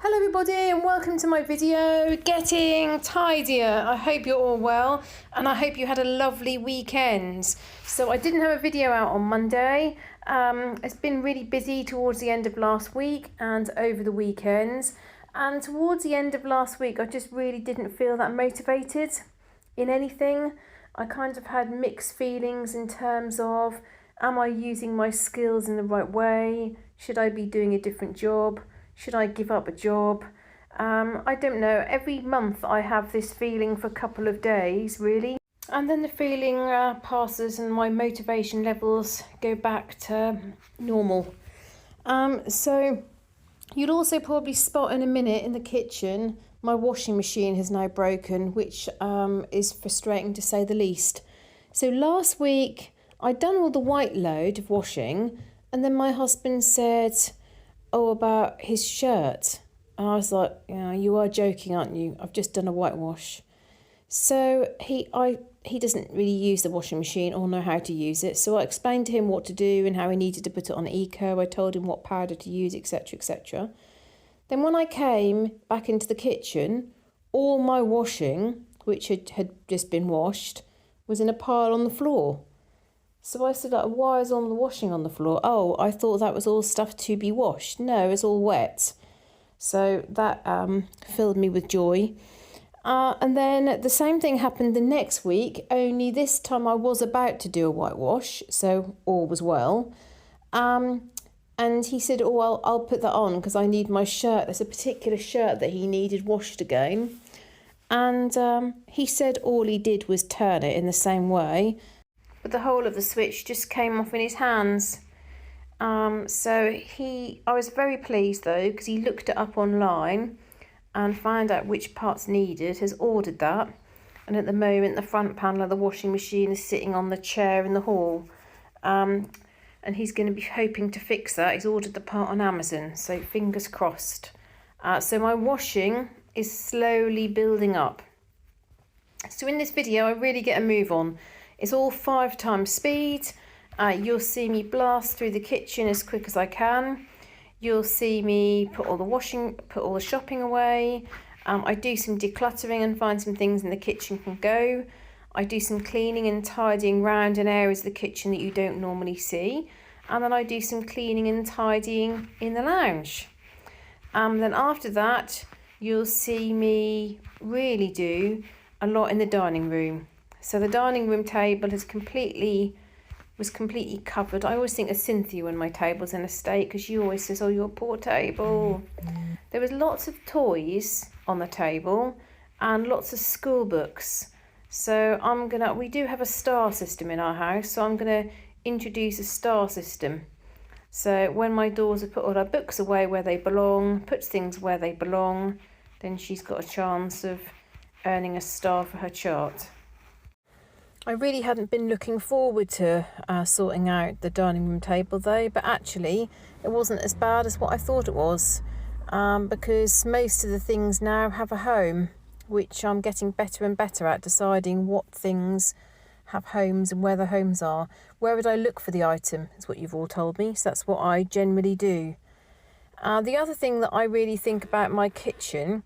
Hello everybody and welcome to my video, Getting Tidier. I hope you're all well and I hope you had a lovely weekend. So I didn't have a video out on Monday. It's been really busy towards the end of last week and over the weekends. And towards the end of last week, I just really didn't feel that motivated in anything. I kind of had mixed feelings in terms of, am I using my skills in the right way? Should I be doing a different job? Should I give up a job? I don't know. Every month I have this feeling for a couple of days, really. And then the feeling passes and my motivation levels go back to normal. So you'll also probably spot in a minute in the kitchen, my washing machine has now broken, which is frustrating to say the least. So last week I'd done all the white load of washing and then my husband said, about his shirt. And I was like, yeah, you are joking, aren't you? I've just done a whitewash. So he doesn't really use the washing machine or know how to use it. So I explained to him what to do and how he needed to put it on eco. I told him what powder to use, etc., etc. Then when I came back into the kitchen, all my washing, which had just been washed, was in a pile on the floor. So I said, why is all the washing on the floor? Oh, I thought that was all stuff to be washed. No, it's all wet. So that filled me with joy. And then the same thing happened the next week, only this time I was about to do a whitewash, so all was well. And he said, I'll put that on because I need my shirt. There's a particular shirt that he needed washed again. And he said all he did was turn it in the same way. But the whole of the switch just came off in his hands. So I was very pleased though, because he looked it up online and found out which parts needed, has ordered that. And at the moment, the front panel of the washing machine is sitting on the chair in the hall. And he's going to be hoping to fix that. He's ordered the part on Amazon, so fingers crossed. So my washing is slowly building up. So in this video, I really get a move on. It's all 5 times speed. You'll see me blast through the kitchen as quick as I can. You'll see me put all the shopping away. I do some decluttering and find some things in the kitchen can go. I do some cleaning and tidying round in areas of the kitchen that you don't normally see. And then I do some cleaning and tidying in the lounge. Then after that, you'll see me really do a lot in the dining room. So the dining room table was completely covered. I always think of Cynthia when my table's in a state because she always says, oh, your poor table. There was lots of toys on the table and lots of school books. So we do have a star system in our house, so I'm going to introduce a star system. So when my daughter put all her books away where they belong, puts things where they belong, then she's got a chance of earning a star for her chart. I really hadn't been looking forward to sorting out the dining room table though, but actually it wasn't as bad as what I thought it was, because most of the things now have a home, which I'm getting better and better at deciding what things have homes and where the homes are. Where would I look for the item is what you've all told me, so that's what I generally do. The other thing that I really think about my kitchen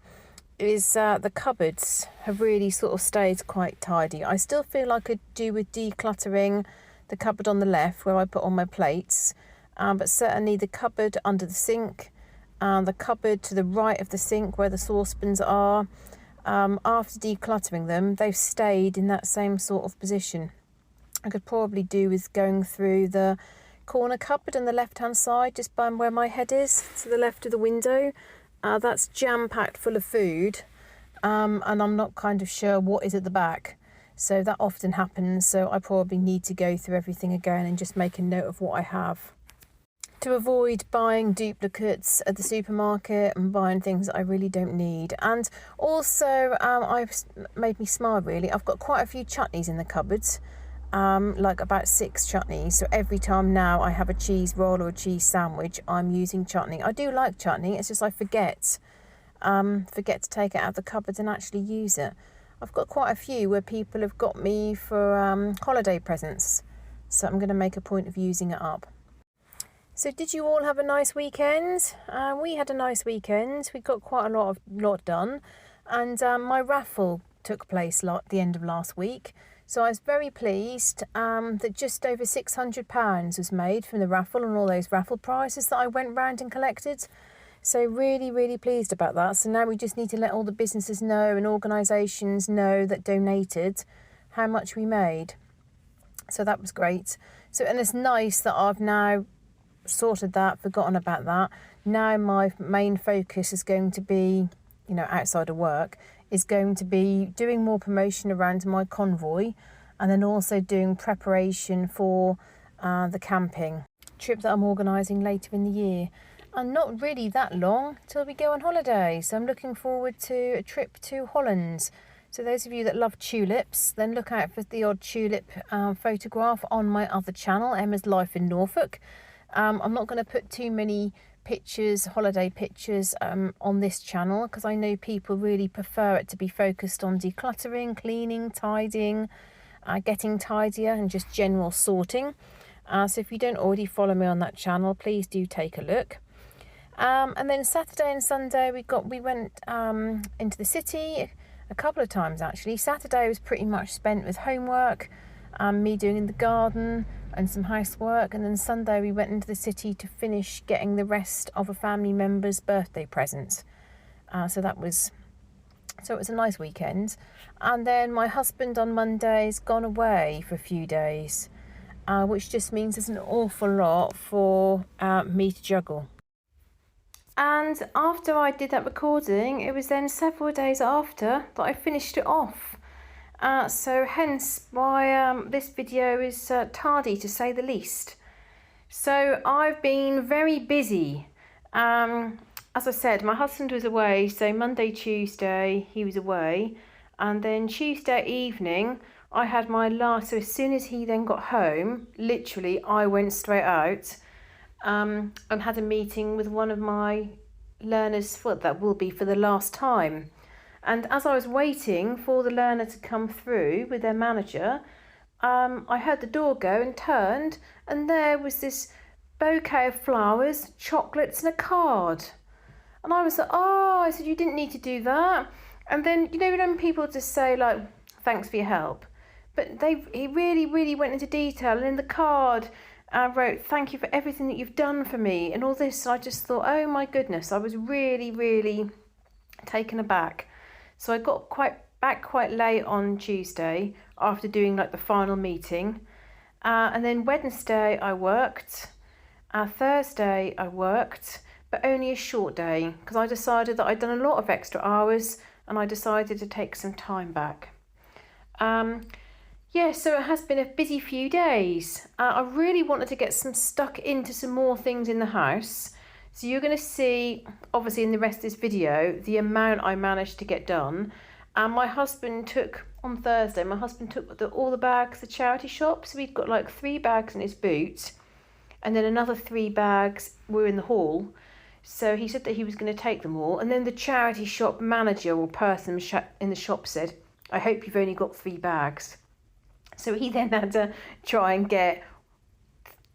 is the cupboards have really sort of stayed quite tidy. I still feel I could do with decluttering the cupboard on the left where I put all my plates, but certainly the cupboard under the sink, the cupboard to the right of the sink where the saucepans are, after decluttering them, they've stayed in that same sort of position. I could probably do with going through the corner cupboard on the left hand side, just by where my head is, to the left of the window. That's jam-packed full of food, and I'm not kind of sure what is at the back. So that often happens, so I probably need to go through everything again and just make a note of what I have. To avoid buying duplicates at the supermarket and buying things that I really don't need. And also, I've made me smile really, I've got quite a few chutneys in the cupboards. Like about 6 chutneys, so every time now I have a cheese roll or a cheese sandwich, I'm using chutney. I do like chutney, it's just I forget to take it out of the cupboards and actually use it. I've got quite a few where people have got me for holiday presents, so I'm going to make a point of using it up. So did you all have a nice weekend? We had a nice weekend. We got quite a lot done, and my raffle took place at the end of last week. So I was very pleased that just over £600 was made from the raffle and all those raffle prizes that I went round and collected. So really, really pleased about that. So now we just need to let all the businesses know and organisations know that donated how much we made. So that was great. So, and it's nice that I've now sorted that, forgotten about that. Now my main focus is going to be, outside of work, is going to be doing more promotion around my convoy, and then also doing preparation for the camping trip that I'm organising later in the year. And not really that long till we go on holiday. So I'm looking forward to a trip to Holland. So those of you that love tulips, then look out for the odd tulip photograph on my other channel, Emma's Life in Norfolk. I'm not going to put too many pictures, holiday pictures, on this channel, because I know people really prefer it to be focused on decluttering, cleaning, tidying, getting tidier, and just general sorting. So if you don't already follow me on that channel, please do take a look. And then Saturday and Sunday we went into the city a couple of times actually. Saturday was pretty much spent with homework, me doing in the garden and some housework, and then Sunday we went into the city to finish getting the rest of a family member's birthday presents. So it was a nice weekend. And then my husband on Monday's gone away for a few days, which just means there's an awful lot for me to juggle. And after I did that recording, it was then several days after that I finished it off. So hence why this video is tardy, to say the least. So I've been very busy. As I said, my husband was away, so Monday, Tuesday he was away, and then Tuesday evening I had my last, so as soon as he then got home, literally I went straight out and had a meeting with one of my learners that will be for the last time. And as I was waiting for the learner to come through with their manager, I heard the door go and turned, and there was this bouquet of flowers, chocolates and a card. And I was like, I said, you didn't need to do that. And then, when people just say like, thanks for your help. But he really, really went into detail, and in the card wrote, thank you for everything that you've done for me and all this. And I just thought, oh my goodness, I was really, really taken aback. So I got back quite late on Tuesday after doing like the final meeting. And then Wednesday I worked. Thursday I worked, but only a short day, because I decided that I'd done a lot of extra hours and I decided to take some time back. So it has been a busy few days. I really wanted to get stuck into some more things in the house. So you're going to see, obviously in the rest of this video, the amount I managed to get done. And my husband took, on Thursday, all the bags to the charity shop. So we'd got like 3 bags in his boot, and then another 3 bags were in the hall. So he said that he was going to take them all. And then the charity shop manager or person in the shop said, I hope you've only got 3 bags. So he then had to try and get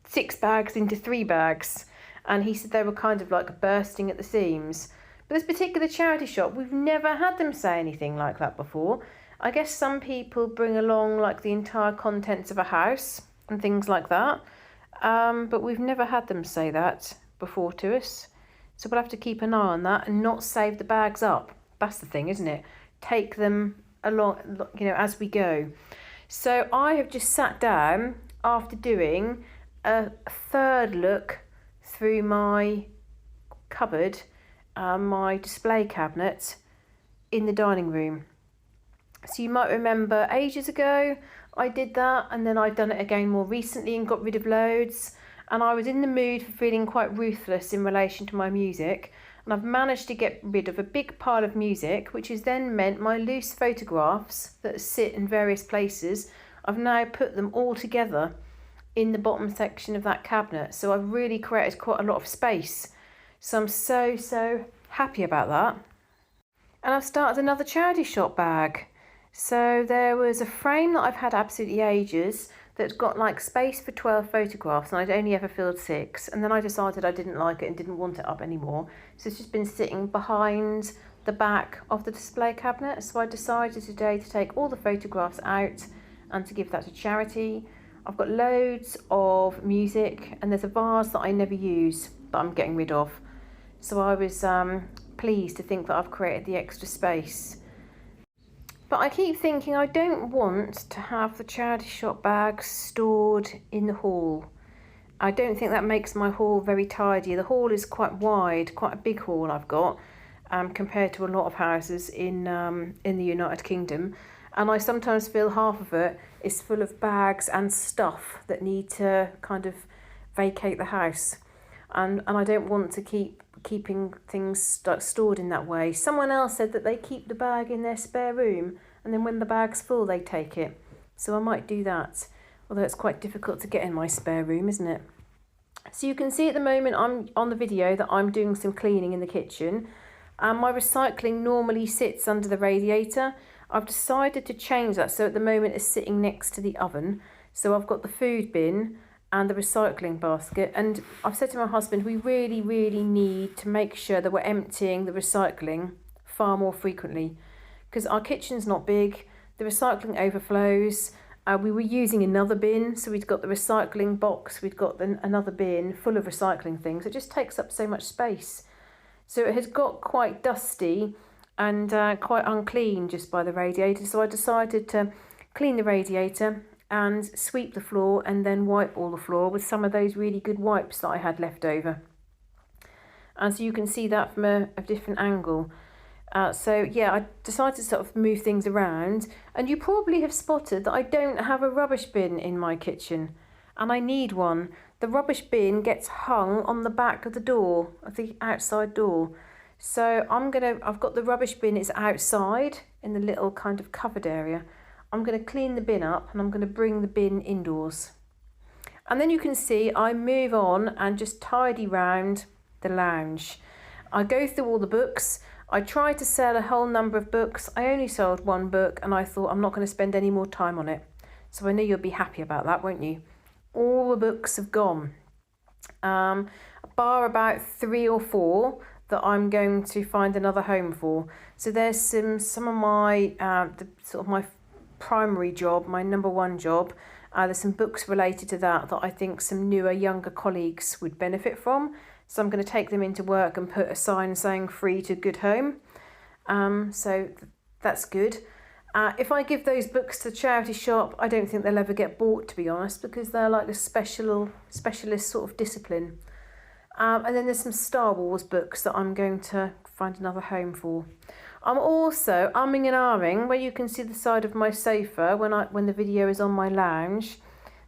6 bags into 3 bags. And he said they were kind of like bursting at the seams. But this particular charity shop, we've never had them say anything like that before. I guess some people bring along like the entire contents of a house and things like that. But we've never had them say that before to us. So we'll have to keep an eye on that and not save the bags up. That's the thing, isn't it? Take them along, as we go. So I have just sat down after doing a third look through my cupboard, my display cabinet in the dining room. So you might remember ages ago I did that, and then I've done it again more recently and got rid of loads. And I was in the mood for feeling quite ruthless in relation to my music, and I've managed to get rid of a big pile of music, which has then meant my loose photographs that sit in various places, I've now put them all together in the bottom section of that cabinet. So I've really created quite a lot of space. So I'm so happy about that. And I've started another charity shop bag. So there was a frame that I've had absolutely ages that's got like space for 12 photographs, and I'd only ever filled 6, and then I decided I didn't like it and didn't want it up anymore. So it's just been sitting behind the back of the display cabinet. So I decided today to take all the photographs out and to give that to charity. I've got loads of music, and there's a vase that I never use that I'm getting rid of. So I was pleased to think that I've created the extra space. But I keep thinking I don't want to have the charity shop bags stored in the hall. I don't think that makes my hall very tidy. The hall is quite wide, quite a big hall I've got, compared to a lot of houses in the United Kingdom. And I sometimes feel half of it is full of bags and stuff that need to kind of vacate the house. And I don't want to keeping things stored in that way. Someone else said that they keep the bag in their spare room, and then when the bag's full they take it. So I might do that, although it's quite difficult to get in my spare room, isn't it? So you can see at the moment I'm on the video that I'm doing some cleaning in the kitchen. My recycling normally sits under the radiator. I've decided to change that, so at the moment it's sitting next to the oven. So I've got the food bin and the recycling basket, and I've said to my husband we really need to make sure that we're emptying the recycling far more frequently, because our kitchen's not big, the recycling overflows. We were using another bin, so we'd got the recycling box, we'd got another bin full of recycling things. It just takes up so much space. So it has got quite dusty and quite unclean just by the radiator, so I decided to clean the radiator and sweep the floor and then wipe all the floor with some of those really good wipes that I had left over. And so you can see that from a different angle. So yeah, I decided to sort of move things around, and you probably have spotted that I don't have a rubbish bin in my kitchen, and I need one. The rubbish bin gets hung on the back of the door, of the outside door. So I've got the rubbish bin, it's outside in the little kind of covered area. I'm going to clean the bin up and I'm going to bring the bin indoors. And then you can see I move on and just tidy round the lounge. I go through all the books. I tried to sell a whole number of books. I only sold one book, and I thought I'm not going to spend any more time on it. So I know you'll be happy about that, won't you? All the books have gone. Bar about 3 or 4 that I'm going to find another home for. So there's some of my my primary job, my number one job. There's some books related to that I think some newer, younger colleagues would benefit from. So I'm going to take them into work and put a sign saying free to good home. So that's good. If I give those books to the charity shop, I don't think they'll ever get bought, to be honest, because they're like a specialist sort of discipline. And then there's some Star Wars books that I'm going to find another home for. I'm also umming and ahhing, where you can see the side of my sofa when the video is on my lounge.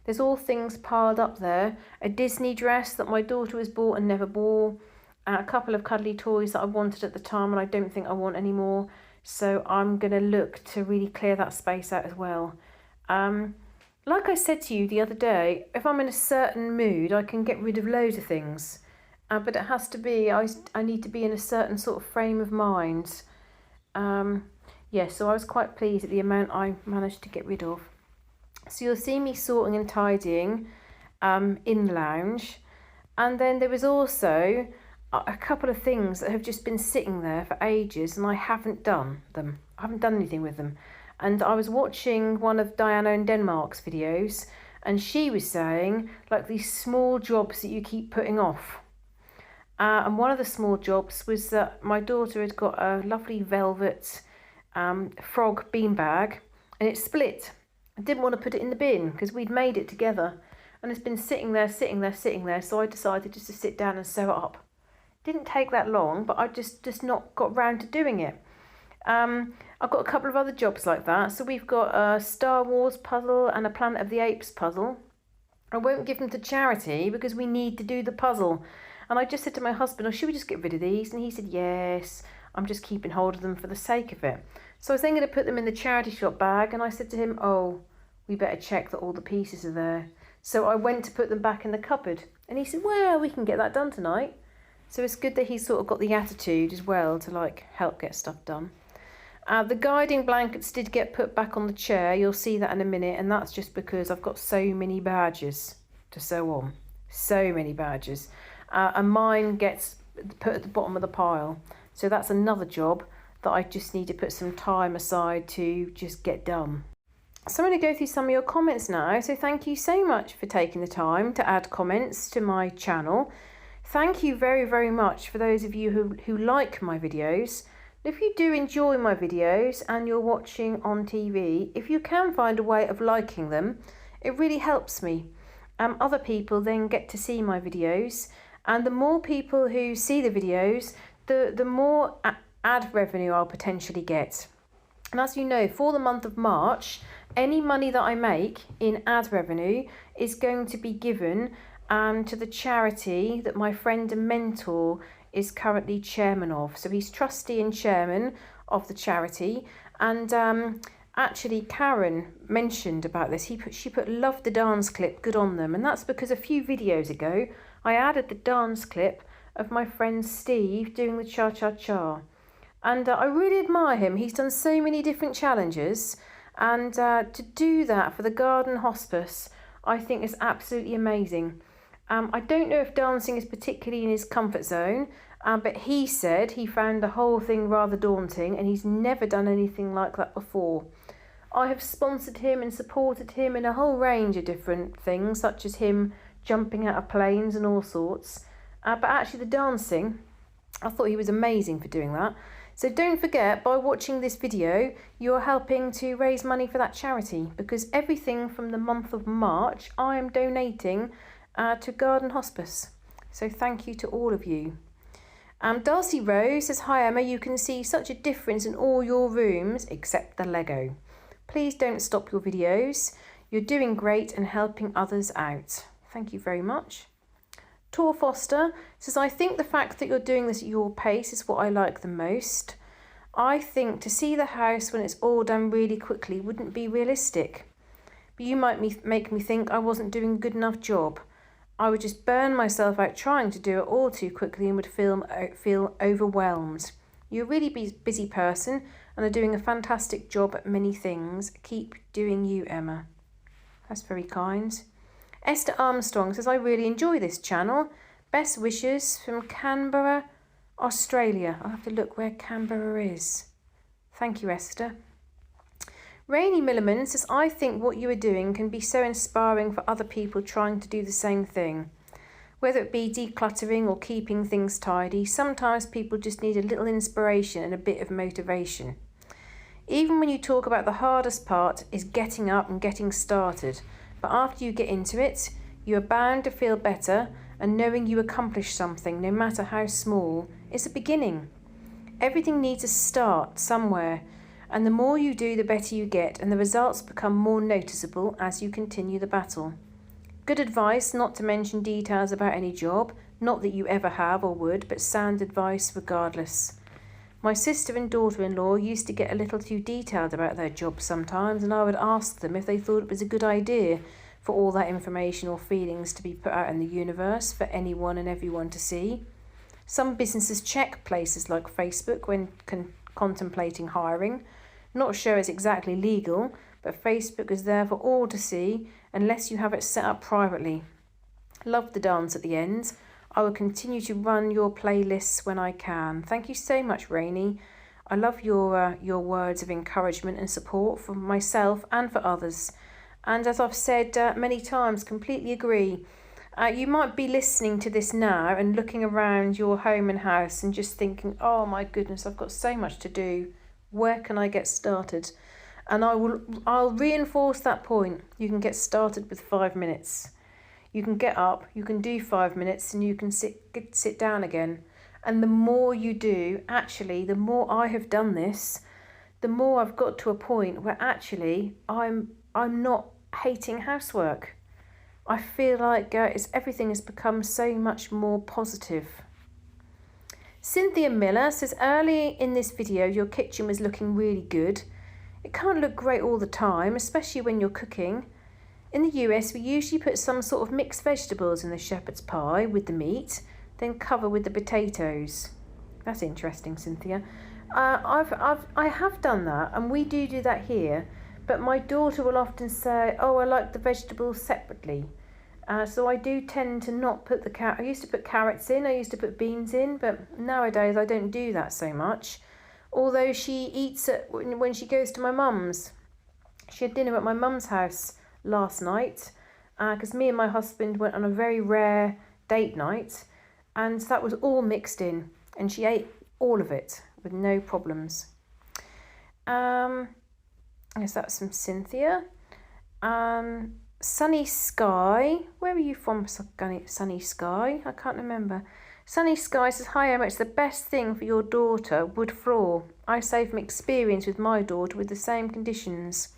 There's all things piled up there. A Disney dress that my daughter was bought and never wore. A couple of cuddly toys that I wanted at the time and I don't think I want anymore. So I'm going to look to really clear that space out as well. Like I said to you the other day, if I'm in a certain mood, I can get rid of loads of things. But it has to be, I need to be in a certain sort of frame of mind. So I was quite pleased at the amount I managed to get rid of. So you'll see me sorting and tidying in the lounge. And then there was also a couple of things that have just been sitting there for ages and I haven't done them. I haven't done anything with them. And I was watching one of Diana in Denmark's videos, and she was saying like these small jobs that you keep putting off. And one of the small jobs was that my daughter had got a lovely velvet frog beanbag, and it split. I didn't want to put it in the bin because we'd made it together, and it's been sitting there. So I decided just to sit down and sew it up. Didn't take that long, but I just not got round to doing it. I've got a couple of other jobs like that. So we've got a Star Wars puzzle and a Planet of the Apes puzzle. I won't give them to charity because we need to do the puzzle. And I just said to my husband, oh, should we just get rid of these? And he said, yes, I'm just keeping hold of them for the sake of it. So I was then going to put them in the charity shop bag. And I said to him, oh, we better check that all the pieces are there. So I went to put them back in the cupboard. And he said, well, we can get that done tonight. So it's good that he's sort of got the attitude as well to like help get stuff done. The guiding blankets did get put back on the chair. You'll see that in a minute, and that's just because I've got so many badges to sew on. So many badges. And mine gets put at the bottom of the pile. So that's another job that I just need to put some time aside to just get done. So I'm going to go through some of your comments now. So thank you so much for taking the time to add comments to my channel. Thank you very, very much for those of you who like my videos. If you do enjoy my videos and you're watching on TV, if you can find a way of liking them, it really helps me. Other people then get to see my videos, and the more people who see the videos, the more ad revenue I'll potentially get. And as you know, for the month of March, any money that I make in ad revenue is going to be given to the charity that my friend and mentor is currently chairman of. So he's trustee and chairman of the charity. And actually Karen mentioned about this. She put love the dance clip, good on them. And that's because a few videos ago I added the dance clip of my friend Steve doing the cha-cha-cha. And I really admire him. He's done so many different challenges, and to do that for the garden hospice I think is absolutely amazing. I don't know if dancing is particularly in his comfort zone, but he said he found the whole thing rather daunting, and he's never done anything like that before. I have sponsored him and supported him in a whole range of different things, such as him jumping out of planes and all sorts. But actually the dancing, I thought he was amazing for doing that. So don't forget, by watching this video, you're helping to raise money for that charity, because everything from the month of March I am donating to Garden Hospice. So thank you to all of you. Darcy Rose says, hi Emma, you can see such a difference in all your rooms except the Lego. Please don't stop your videos. You're doing great and helping others out. Thank you very much. Tor Foster says, I think the fact that you're doing this at your pace is what I like the most. I think to see the house when it's all done really quickly wouldn't be realistic. But you might make me think I wasn't doing a good enough job. I would just burn myself out trying to do it all too quickly and would feel overwhelmed. You're a really busy person and are doing a fantastic job at many things. Keep doing you, Emma. That's very kind. Esther Armstrong says, I really enjoy this channel. Best wishes from Canberra, Australia. I'll have to look where Canberra is. Thank you, Esther. Rainey Milliman says, I think what you are doing can be so inspiring for other people trying to do the same thing. Whether it be decluttering or keeping things tidy, sometimes people just need a little inspiration and a bit of motivation. Even when you talk about the hardest part is getting up and getting started, but after you get into it, you are bound to feel better, and knowing you accomplished something, no matter how small, is a beginning. Everything needs a start somewhere, and the more you do, the better you get, and the results become more noticeable as you continue the battle. Good advice, not to mention details about any job, not that you ever have or would, but sound advice regardless. My sister and daughter-in-law used to get a little too detailed about their jobs sometimes, and I would ask them if they thought it was a good idea for all that information or feelings to be put out in the universe for anyone and everyone to see. Some businesses check places like Facebook when contemplating hiring. Not sure it's exactly legal, but Facebook is there for all to see unless you have it set up privately. Love the dance at the end. I will continue to run your playlists when I can. Thank you so much, Rainey. I love your words of encouragement and support for myself and for others. And as I've said many times, completely agree. You might be listening to this now and looking around your home and house and just thinking, oh my goodness, I've got so much to do. Where can I get started? And I'll reinforce that point. You can get started with 5 minutes. You can get up, you can do 5 minutes, and you can sit down again. And the more you do, actually, the more I have done this, the more I've got to a point where actually I'm not hating housework. I feel like everything has become so much more positive. Cynthia Miller says, early in this video, your kitchen was looking really good. It can't look great all the time, especially when you're cooking. In the US, we usually put some sort of mixed vegetables in the shepherd's pie with the meat, then cover with the potatoes. That's interesting, Cynthia. I have done that, and we do that here. But my daughter will often say, "Oh, I like the vegetables separately." So I do tend to not put the I used to put carrots in, I used to put beans in, but nowadays I don't do that so much. Although she eats it when she goes to my mum's. She had dinner at my mum's house last night, because me and my husband went on a very rare date night, and that was all mixed in, and she ate all of it with no problems. Yes, that's from Cynthia. Sunny Sky, where are you from, Sunny Sky? I can't remember. Sunny Sky says, "Hi Emma, it's the best thing for your daughter, wood floor. I say from experience with my daughter with the same conditions.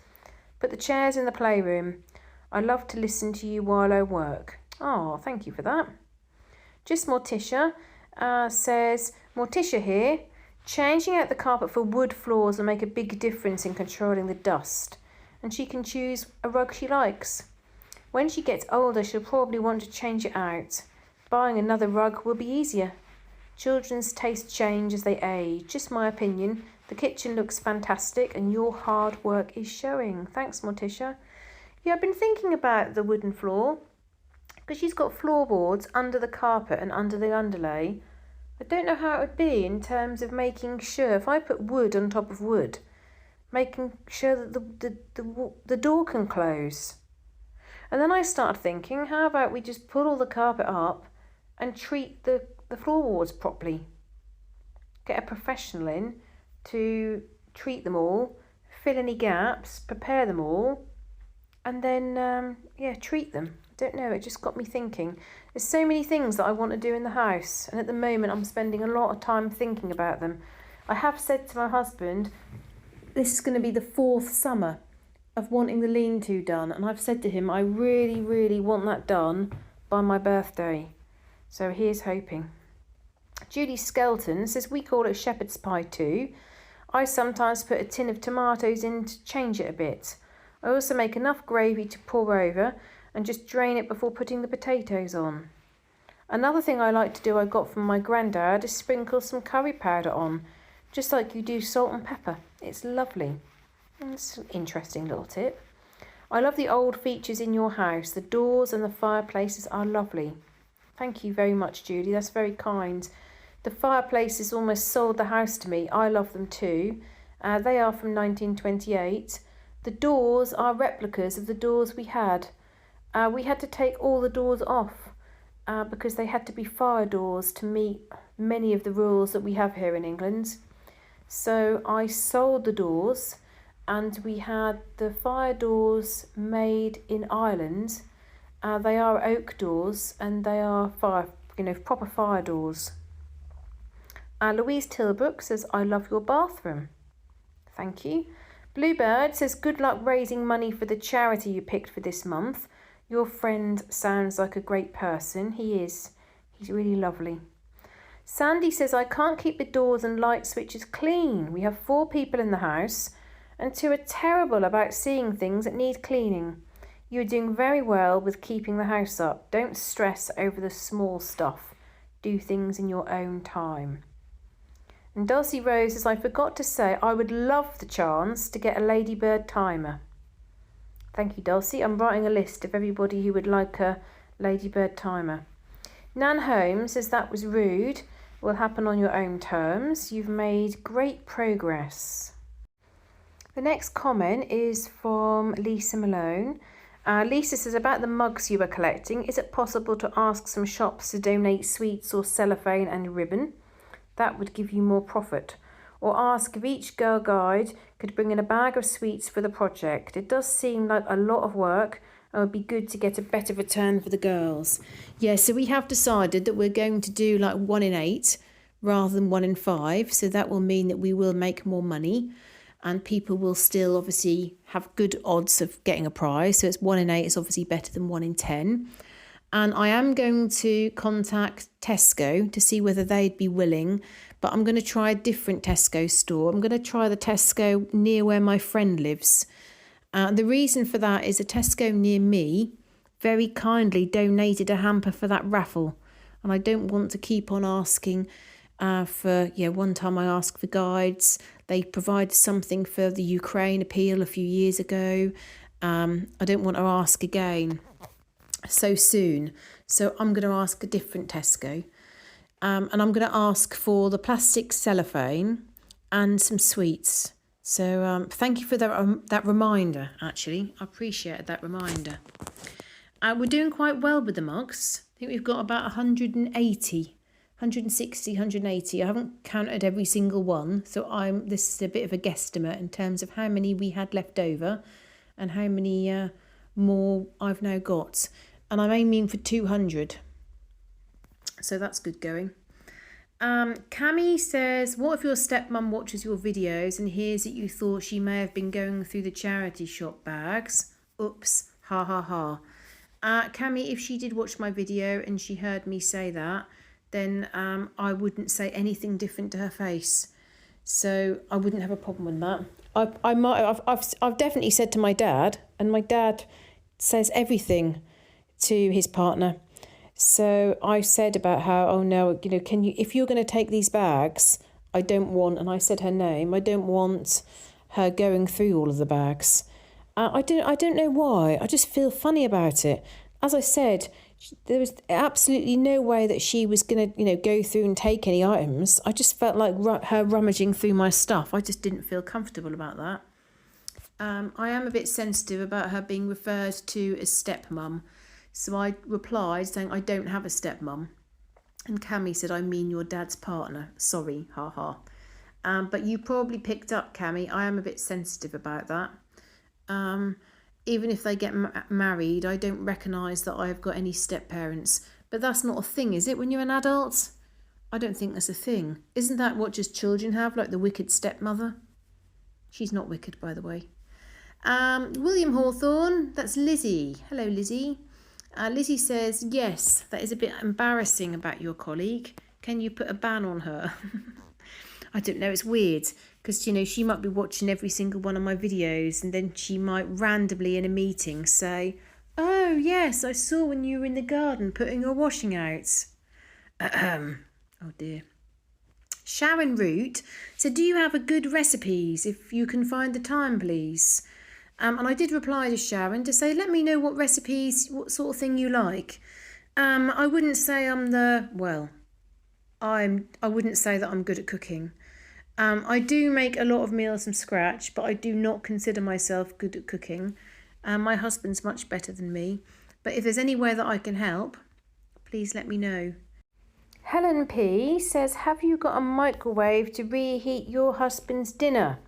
Put the chairs in the playroom. I love to listen to you while I work." Oh, thank you for that. Just Morticia says, "Morticia here. Changing out the carpet for wood floors will make a big difference in controlling the dust. And she can choose a rug she likes. When she gets older, she'll probably want to change it out. Buying another rug will be easier. Children's tastes change as they age. Just my opinion. The kitchen looks fantastic and your hard work is showing." Thanks, Morticia. Yeah, I've been thinking about the wooden floor, because she's got floorboards under the carpet and under the underlay. I don't know how it would be in terms of making sure, if I put wood on top of wood, making sure that the door can close. And then I started thinking, how about we just put all the carpet up and treat the floorboards properly? Get a professional in to treat them all, fill any gaps, prepare them all, and then, treat them. I don't know, it just got me thinking. There's so many things that I want to do in the house, and at the moment I'm spending a lot of time thinking about them. I have said to my husband, this is going to be the 4th summer of wanting the lean-to done, and I've said to him, I really, really want that done by my birthday. So here's hoping. Judy Skelton says, "We call it shepherd's pie too. I sometimes put a tin of tomatoes in to change it a bit. I also make enough gravy to pour over and just drain it before putting the potatoes on. Another thing I like to do, I got from my granddad, is sprinkle some curry powder on, just like you do salt and pepper. It's lovely." It's an interesting little tip. "I love the old features in your house. The doors and the fireplaces are lovely." Thank you very much, Judy. That's very kind. The fireplaces almost sold the house to me. I love them too. They are from 1928. The doors are replicas of the doors we had. We had to take all the doors off because they had to be fire doors to meet many of the rules that we have here in England. So I sold the doors, and we had the fire doors made in Ireland. They are oak doors, and they are proper fire doors. Louise Tilbrook says, "I love your bathroom." Thank you. Bluebird says, "Good luck raising money for the charity you picked for this month. Your friend sounds like a great person." He is. He's really lovely. Sandy says, "I can't keep the doors and light switches clean. We have 4 people in the house, and 2 are terrible about seeing things that need cleaning. You're doing very well with keeping the house up. Don't stress over the small stuff. Do things in your own time." And Dulcie Rose says, "I forgot to say I would love the chance to get a Ladybird timer." Thank you, Dulcie. I'm writing a list of everybody who would like a Ladybird timer. Nan Holmes says, "That was rude. It will happen on your own terms. You've made great progress." The next comment is from Lisa Malone. Lisa says, "About the mugs you were collecting, is it possible to ask some shops to donate sweets or cellophane and ribbon? That would give you more profit. Or ask if each girl guide could bring in a bag of sweets for the project. It does seem like a lot of work and would be good to get a better return for the girls." Yeah, so we have decided that we're going to do like 1 in 8 rather than 1 in 5. So that will mean that we will make more money, and people will still obviously have good odds of getting a prize. So it's 1 in 8 is obviously better than 1 in 10. And I am going to contact Tesco to see whether they'd be willing, but I'm going to try a different Tesco store. I'm going to try the Tesco near where my friend lives. The reason for that is a Tesco near me very kindly donated a hamper for that raffle, and I don't want to keep on asking One time I asked for guides. They provided something for the Ukraine appeal a few years ago. I don't want to ask again so soon. So I'm going to ask a different Tesco. And I'm going to ask for the plastic cellophane and some sweets. So thank you for that reminder, actually. I appreciate that reminder. We're doing quite well with the mugs. I think we've got about 180. 160, 180. I haven't counted every single one, so this is a bit of a guesstimate in terms of how many we had left over and how many more I've now got. And I'm aiming for 200. So that's good going. Cami says, what if your stepmum watches your videos and hears that you thought she may have been going through the charity shop bags? Oops, ha ha ha. Cami, if she did watch my video and she heard me say that, then I wouldn't say anything different to her face. So I wouldn't have a problem with that. I've definitely said to my dad, and my dad says everything to his partner. So I said about how, oh no, can you, if you're going to take these bags, I don't want, and I said her name, I don't want her going through all of the bags. I don't know why. I just feel funny about it. As I said, there was absolutely no way that she was going to, go through and take any items. I just felt like her rummaging through my stuff. I just didn't feel comfortable about that. I am a bit sensitive about her being referred to as stepmum. So I replied saying, I don't have a stepmum. And Cami said, I mean your dad's partner. Sorry, ha ha. But you probably picked up, Cami, I am a bit sensitive about that. Even if they get married, I don't recognise that I've got any step-parents. But that's not a thing, is it, when you're an adult? I don't think that's a thing. Isn't that what just children have, like the wicked stepmother? She's not wicked, by the way. William Hawthorne, that's Lizzie. Hello, Lizzie. Lizzie says, yes, that is a bit embarrassing about your colleague. Can you put a ban on her? I don't know, it's weird. Because, she might be watching every single one of my videos and then she might randomly in a meeting say, oh, yes, I saw when you were in the garden putting your washing out. Oh, dear. Sharon Root said, do you have a good recipes if you can find the time, please? And I did reply to Sharon to say, let me know what recipes, what sort of thing you like. I wouldn't say I wouldn't say that I'm good at cooking. I do make a lot of meals from scratch, but I do not consider myself good at cooking. My husband's much better than me. But if there's any way that I can help, please let me know. Helen P says, have you got a microwave to reheat your husband's dinner?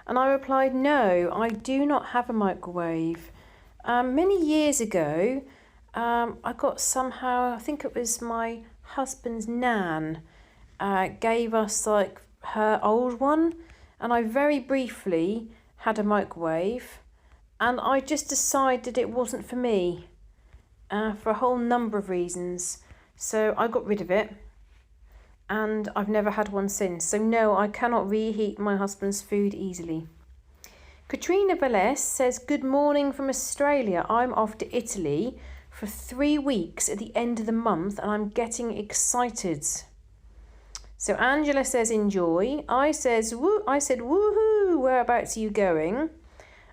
And I replied, no, I do not have a microwave. Many years ago, I got somehow, I think it was my husband's nan, gave us like her old one, and I very briefly had a microwave, and I just decided it wasn't for me for a whole number of reasons. So I got rid of it, and I've never had one since. So no, I cannot reheat my husband's food easily. Katrina Valles says, good morning from Australia. I'm off to Italy for 3 weeks at the end of the month, and I'm getting excited. So Angela says, enjoy. I said, woohoo, whereabouts are you going?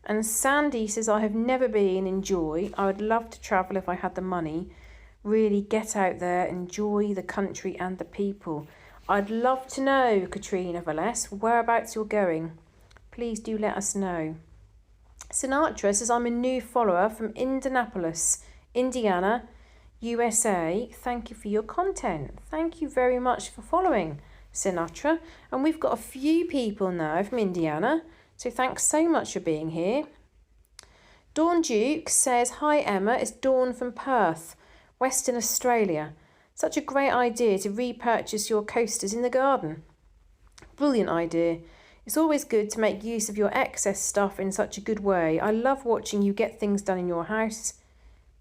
And Sandy says, I have never been, enjoy. I would love to travel if I had the money. Really get out there, enjoy the country and the people. I'd love to know, Katrina Valles, whereabouts you're going. Please do let us know. Sinatra says, I'm a new follower from Indianapolis, Indiana, USA. Thank you for your content. Thank you very much for following, Sinatra. And we've got a few people now from Indiana, so thanks so much for being here. Dawn Duke says, hi Emma, it's Dawn from Perth, Western Australia. Such a great idea to repurchase your coasters in the garden. Brilliant idea. It's always good to make use of your excess stuff in such a good way. I love watching you get things done in your house.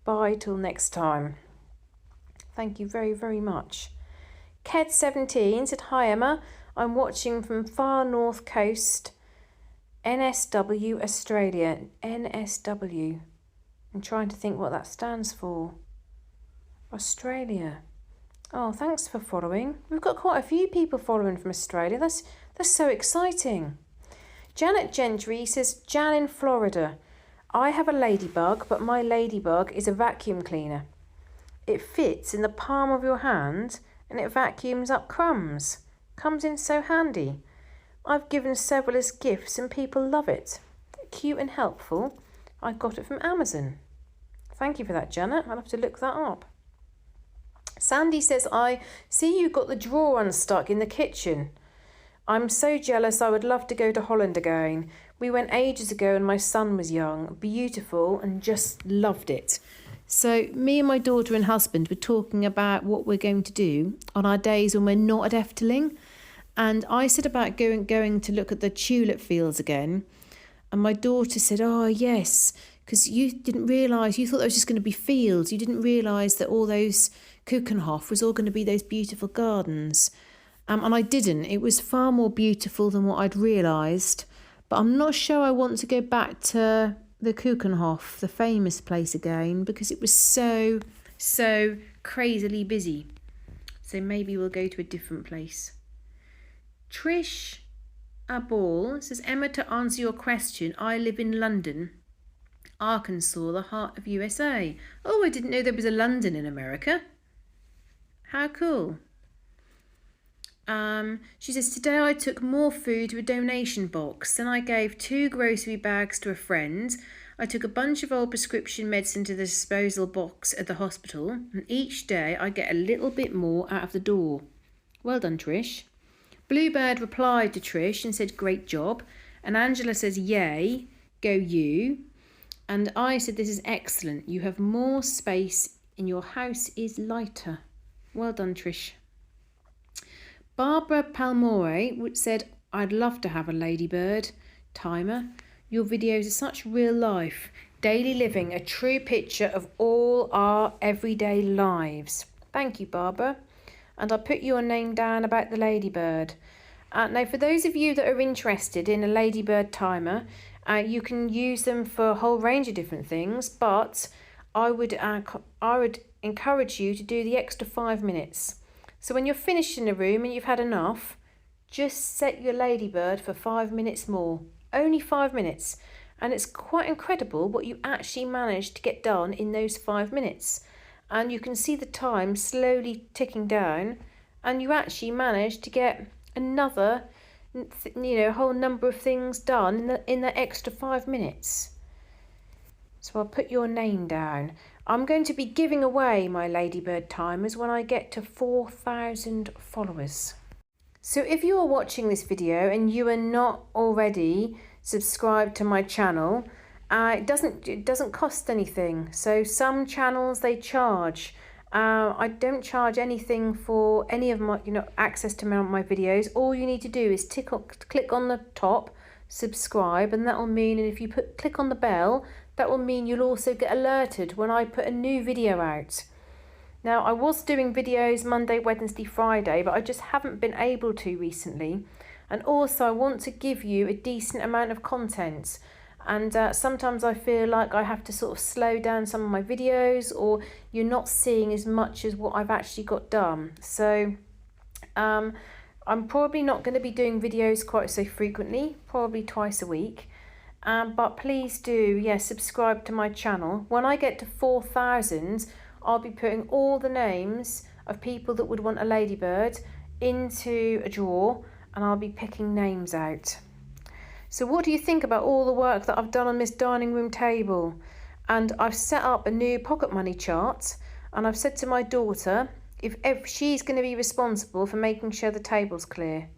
Bye till next time. Thank you very, very much. Ked17 said, hi Emma, I'm watching from far north coast, NSW, Australia. NSW. I'm trying to think what that stands for. Australia. Oh, thanks for following. We've got quite a few people following from Australia. That's so exciting. Janet Gentry says, Jan in Florida. I have a ladybug, but my ladybug is a vacuum cleaner. It fits in the palm of your hand and it vacuums up crumbs. Comes in so handy. I've given several as gifts and people love it. Cute and helpful. I got it from Amazon. Thank you for that, Janet. I'll have to look that up. Sandy says, I see you got the drawer unstuck in the kitchen. I'm so jealous. I would love to go to Holland again. We went ages ago and my son was young. Beautiful and just loved it. So me and my daughter and husband were talking about what we're going to do on our days when we're not at Efteling. And I said about going to look at the tulip fields again. And my daughter said, oh, yes, because you didn't realise, you thought there was just going to be fields. You didn't realise that all those Keukenhof was all going to be those beautiful gardens. And I didn't. It was far more beautiful than what I'd realised. But I'm not sure I want to go back to the Keukenhof, the famous place again, because it was so crazily busy. So maybe we'll go to a different place. Trish Aball says, Emma, to answer your question, I live in London, Arkansas, the heart of USA. Oh, I didn't know there was a London in America. How cool. She says, today I took more food to a donation box. Then I gave 2 grocery bags to a friend. I took a bunch of old prescription medicine to the disposal box at the hospital. And each day I get a little bit more out of the door. Well done, Trish. Bluebird replied to Trish and said, great job. And Angela says, yay, go you. And I said, this is excellent. You have more space and your house is lighter. Well done, Trish. Barbara Palmore said, I'd love to have a ladybird timer. Your videos are such real life, daily living, a true picture of all our everyday lives. Thank you, Barbara. And I'll put your name down about the ladybird. Now, for those of you that are interested in a ladybird timer, you can use them for a whole range of different things, but I would encourage you to do the extra 5 minutes. So when you're finished in a room and you've had enough, just set your ladybird for 5 minutes more. Only 5 minutes. And it's quite incredible what you actually manage to get done in those 5 minutes. And you can see the time slowly ticking down, and you actually manage to get another, whole number of things done in the extra 5 minutes. So I'll put your name down. I'm going to be giving away my ladybird timers when I get to 4,000 followers. So if you are watching this video and you are not already subscribed to my channel, it doesn't cost anything. So some channels they charge. I don't charge anything for any of my access to my videos. All you need to do is click on the top, subscribe, and that will mean, and if you click on the bell, that will mean you'll also get alerted when I put a new video out. Now, I was doing videos Monday, Wednesday, Friday, but I just haven't been able to recently. And also I want to give you a decent amount of content. And sometimes I feel like I have to sort of slow down some of my videos, or you're not seeing as much as what I've actually got done. So I'm probably not going to be doing videos quite so frequently, probably twice a week. But please do, subscribe to my channel. When I get to 4,000, I'll be putting all the names of people that would want a ladybird into a drawer, and I'll be picking names out. So what do you think about all the work that I've done on this dining room table? And I've set up a new pocket money chart, and I've said to my daughter if she's going to be responsible for making sure the table's clear.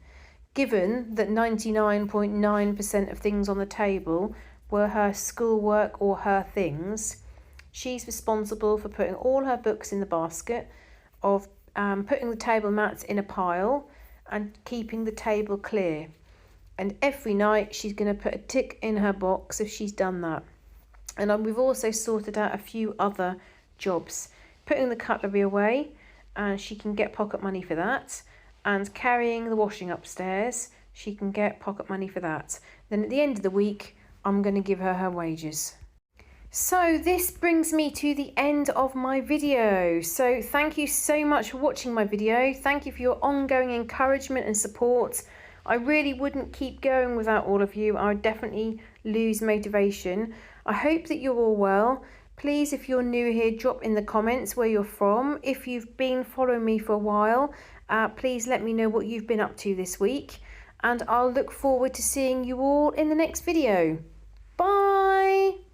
Given that 99.9% of things on the table were her schoolwork or her things, she's responsible for putting all her books in the basket, of putting the table mats in a pile and keeping the table clear. And every night she's going to put a tick in her box if she's done that. And we've also sorted out a few other jobs. Putting the cutlery away, and she can get pocket money for that. And carrying the washing upstairs, she can get pocket money for that. Then at the end of the week, I'm going to give her wages. So this brings me to the end of my video. So thank you so much for watching my video. Thank you for your ongoing encouragement and support. I really wouldn't keep going without all of you. I would definitely lose motivation. I hope that you're all well. Please, if you're new here, drop in the comments where you're from. If you've been following me for a while, please let me know what you've been up to this week. And I'll look forward to seeing you all in the next video. Bye!